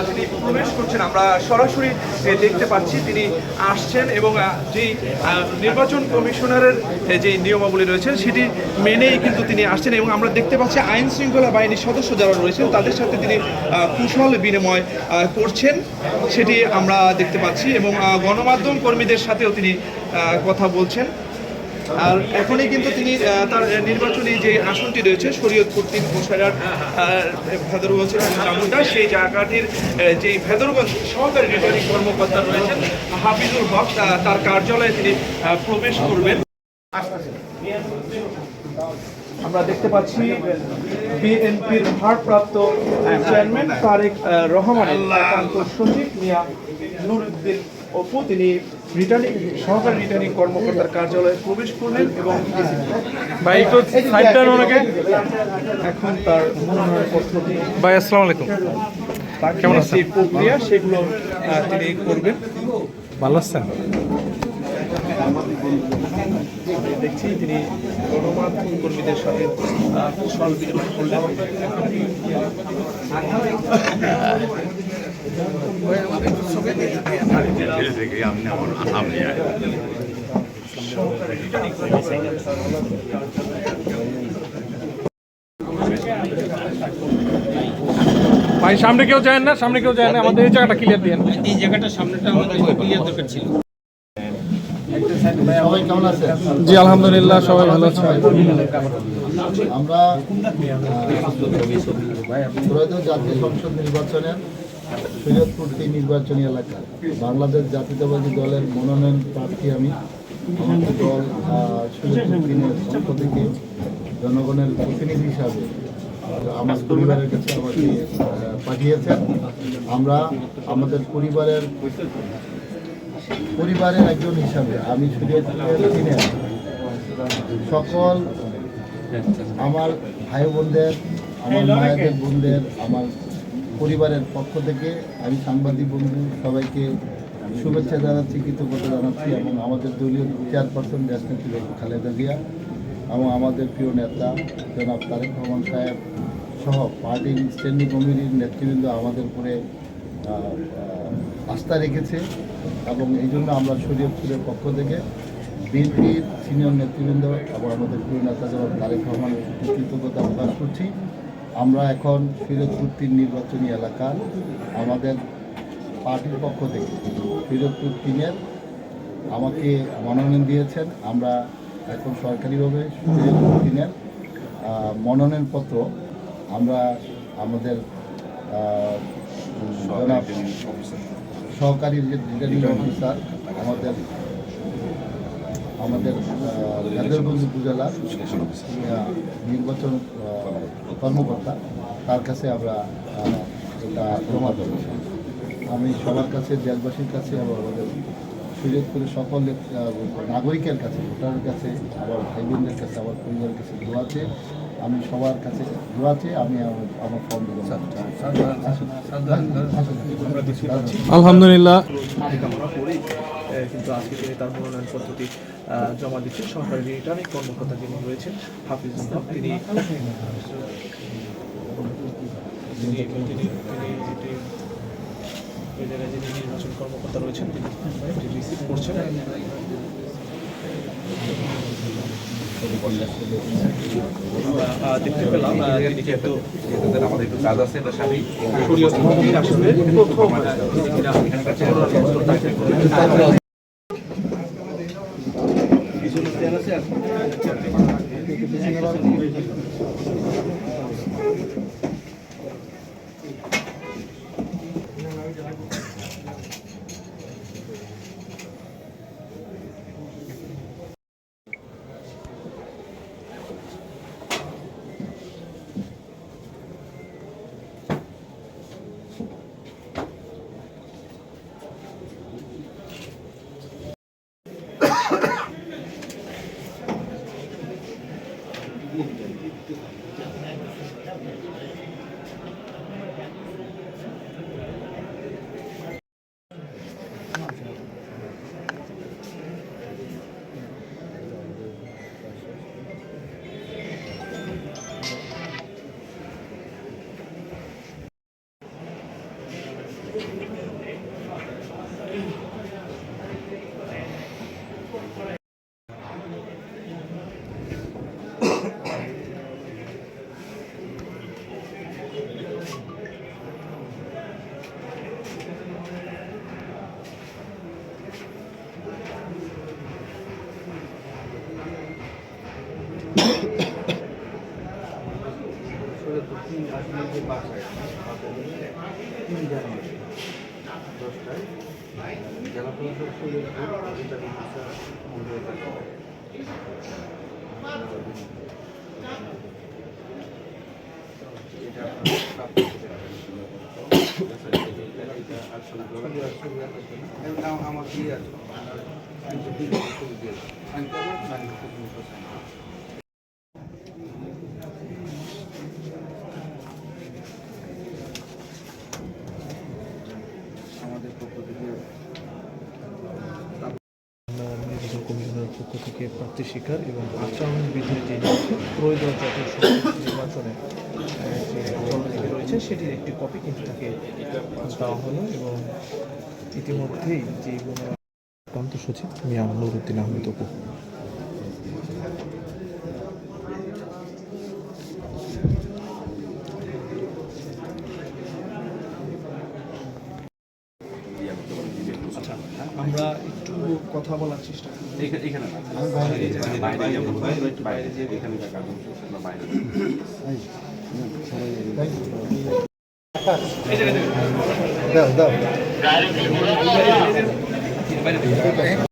তিনি প্রবেশ করছেন, আমরা সরাসরি দেখতে পাচ্ছি তিনি আসছেন এবং যেই নির্বাচন কমিশনারের যে নিয়মাবলী রয়েছেন সেটি মেনেই কিন্তু তিনি আসছেন এবং আমরা দেখতে পাচ্ছি আইন শৃঙ্খলা বাহিনীর সদস্য যারা রয়েছেন তাদের সাথে তিনি কুশল বিনিময় করছেন সেটি আমরা দেখতে পাচ্ছি এবং গণমাধ্যম কর্মীদের সাথেও তিনি কথা বলছেন। আর এখনই কিন্তু তিনি তার নির্বাচনী যে আসনটি রয়েছে শরীয়তপুর ৩ বছরের ভেদরগঞ্জ চামুন্ডা, সেই জায়গাটির যে ভেদরগঞ্জ সহকারী রিটার্নিং কর্মকর্তা রয়েছেন হাফিজুল হক, তার কার্যালয়ে তিনি প্রবেশ করবেন। আমরা দেখতে পাচ্ছি বিএনপির ভারপ্রাপ্ত চেয়ারম্যান তারেক রহমানের একান্ত সচিব মিয়া নুরউদ্দিন অপু তিনি সহকারী রিটার্নিং কর্মকর্তার কার্যালয়ে প্রবেশ করলেন এবং এখন তার মনোনয়ন পত্রটি ভাই আসসালামু আলাইকুম, কেমন আছে প্রক্রিয়া সেগুলো তিনি করবেন। ভালো আছেন? দেখছি তিনি গণমাধ্যম কর্মীদের সাথে কুশল বিনিময় করলেন। ভাই সামনে কেউ যায় না, সামনে কেউ যায় না, আমাদের এই জায়গাটা ক্লিয়ার দিয়েন। এই জায়গাটা সামনেটা আমাদের ক্লিয়ার দরকার ছিল। সবাই কেমন আছে? জি আলহামদুলিল্লাহ সবাই ভালো আছে। আমরা ত্রয়োদশ জাতীয় সংসদ নির্বাচনের শরীয়তপুর ৩ নির্বাচনী এলাকা বাংলাদেশ জাতীয়তাবাদী দলের মনোনয়ন প্রার্থী আমি। আমাদের দল শরীয়তপুর ৩-এর পক্ষ থেকে জনগণের প্রতিনিধি হিসাবে আমার পরিবারের কাছে আমাকে পাঠিয়েছেন। আমরা আমাদের পরিবারের একজন হিসাবে আমি শরীয়তপুর ৩-এর সকল আমার ভাই বোনদের, আমার মায়েদের বোনদের, আমার পরিবারের পক্ষ থেকে আমি সাংবাদিক বন্ধু সবাইকে শুভেচ্ছা জানাচ্ছি, কৃতজ্ঞতা জানাচ্ছি এবং আমাদের দলীয় চেয়ারপারসন দেশনেত্রী খালেদা জিয়া এবং আমাদের প্রিয় নেতা জনাব তারেক রহমান সাহেব সহ পার্টির স্ট্যান্ডিং কমিটির নেতৃবৃন্দ আমাদের উপরে আস্থা রেখেছে এবং এই জন্য আমরা শরীয়তপুরের পক্ষ থেকে বিএনপির সিনিয়র নেতৃবৃন্দ এবং আমাদের প্রিয় নেতা জনাব তারেক রহমানের কৃতজ্ঞতা প্রকাশ করছি। আমরা এখন শরীয়তপুর ৩ নির্বাচনী এলাকা আমাদের পার্টির পক্ষ থেকে শরীয়তপুর ৩-এর আমাকে মনোনয়ন দিয়েছেন। আমরা এখন সরকারিভাবে শরীয়তপুর 3-এর মনোনয়নপত্র আমরা আমাদের সহকারী রিটার্নিং অফিসার আমাদের ভেদরগঞ্জ উপজেলার নির্বাচন কর্মকর্তা তার কাছে আমরা এটা জমা দেবো। আমি সবার কাছে, দেশবাসীর কাছে এবং আমাদের শরীয়তপুরের সকল নাগরিকের কাছে, ভোটারের কাছে, আমার ভাই বোনদের কাছে, আমার পরিবারের কাছে দোয়া আছে। আমি সবার কাছে দোয়া আছে। আমি আমার ফর্ম দেবো। আলহামদুলিল্লাহ কিন্তু আজকে তিনি তার মনোনয়ন পত্রটি জমা দিচ্ছেন। সরকারি রিটার্নিং কর্মকর্তা যিনি রয়েছেন হাফিজুল হক, তিনি যিনি নির্বাচন কর্মকর্তা রয়েছেন তিনি রিসিভ করছেন। দেখতে পেলাম তিনি কিন্তু আমাদের একটু কাজ আছে তার সাথে আসলে প্রথম নির্বাচন কমিশনের পক্ষ থেকে প্রার্থী স্বীকার এবং আচরণবিধির যে প্রয়োজন জাতীয় সংসদ নির্বাচনে যে আচরণবিধি রয়েছে সেটির একটি কপি কিন্তু তাকে দেওয়া হলো এবং ইতিমধ্যেই যে প্রান্ত সচিব মিয়া নুরুদ্দিন আহমেদ অপু আমরা একটু কথা বলার চেষ্টা করি। দাও দাও